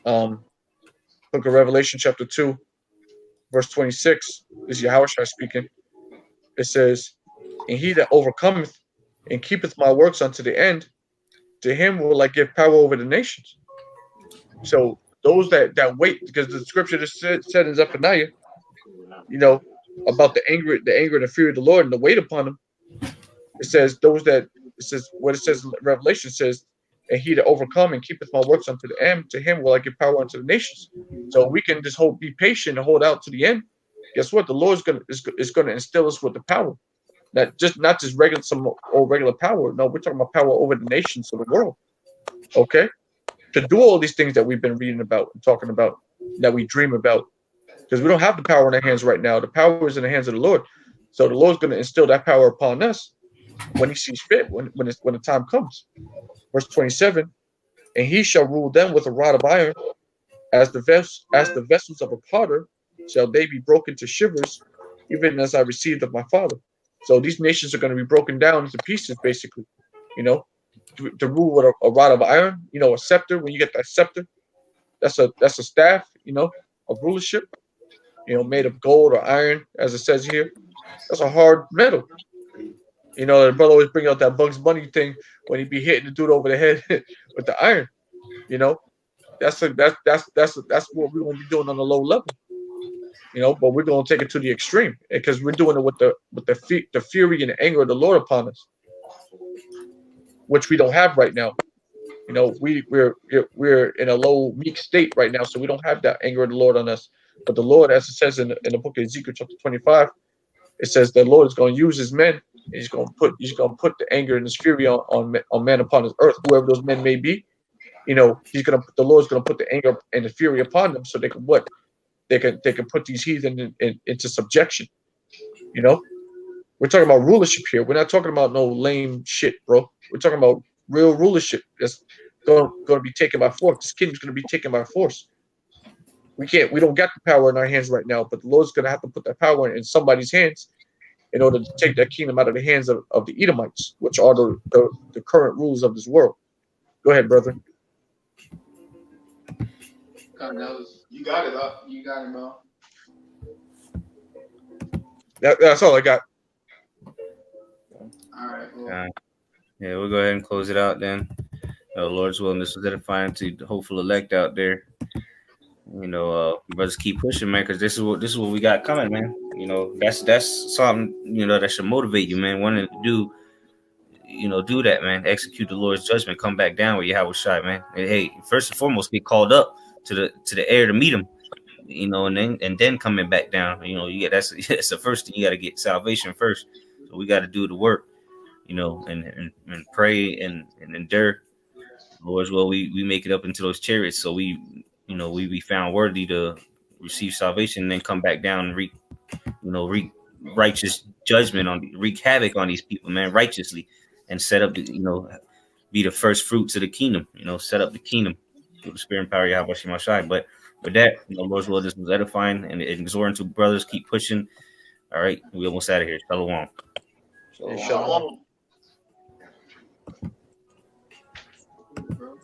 Book of Revelation, chapter 2, verse 26. This is YAHAWASHI speaking. It says, and he that overcometh and keepeth my works unto the end, to him will I give power over the nations. So those that wait, because the scripture just said in Zephaniah, you know, about the anger and the fear of the Lord and the wait upon him. It says what it says in Revelation says, and he that overcome and keepeth my works unto the end, to him will I give power unto the nations. So we can just be patient and hold out to the end. Guess what? The Lord is gonna instill us with the power. Not just some old regular power. No, we're talking about power over the nations of the world. Okay? To do all these things that we've been reading about and talking about, that we dream about. Because we don't have the power in our hands right now. The power is in the hands of the Lord. So the Lord's going to instill that power upon us when he sees fit, when the time comes. Verse 27, and he shall rule them with a rod of iron, as the vessels of a potter shall they be broken to shivers, even as I received of my Father. So these nations are going to be broken down into pieces, basically, you know, to rule with a rod of iron, you know, a scepter. When you get that scepter, that's a staff, you know, of rulership, you know, made of gold or iron, as it says here. That's a hard metal. You know, the brother always bring out that Bugs Bunny thing when he be hitting the dude over the head with the iron. You know, that's what we're going to be doing on a low level. You know, but we're going to take it to the extreme, because we're doing it with the fury and the anger of the Lord upon us, which we don't have right now. You know, we're in a low, meek state right now, so we don't have that anger of the Lord on us. But the Lord, as it says in the book of Ezekiel, chapter 25, it says the Lord is going to use his men. He's going to put the anger and his fury on men upon his earth, whoever those men may be. You know, the Lord's going to put the anger and the fury upon them, so they can what? They can put these heathen into subjection. You know, we're talking about rulership here. We're not talking about no lame shit, bro. We're talking about real rulership that's going to be taken by force. This kingdom's going to be taken by force. We don't got the power in our hands right now, but the Lord's going to have to put that power in somebody's hands in order to take that kingdom out of the hands of the Edomites, which are the current rulers of this world. Go ahead, brother. You got it, huh? You got it, bro. That's all I got. All right. Well. Yeah, we'll go ahead and close it out then. Lord's willing, this was edifying to the hopeful elect out there. You know, brothers keep pushing, man, because this is what we got coming, man. You know, that's something, you know, that should motivate you, man. Wanting to do, you know, do that, man. Execute the Lord's judgment. Come back down with Yahawashi, man. And hey, first and foremost, get called up to the air to meet him. You know, and then coming back down. You know, you get that's the first thing. You got to get salvation first. So we got to do the work. You know, and pray and endure. Lord's will we make it up into those chariots, so we, you know, we be found worthy to receive salvation, and then come back down and wreak righteous judgment wreak havoc on these people, man, righteously, and set up the, you know, be the first fruits of the kingdom, you know, set up the kingdom through the spirit and power of YAHAWASHI Mashai. But with that, you know, Lord's will, this was edifying and exhorting to brothers, keep pushing. All right, we almost out of here. Shalom. Shalom. Bro.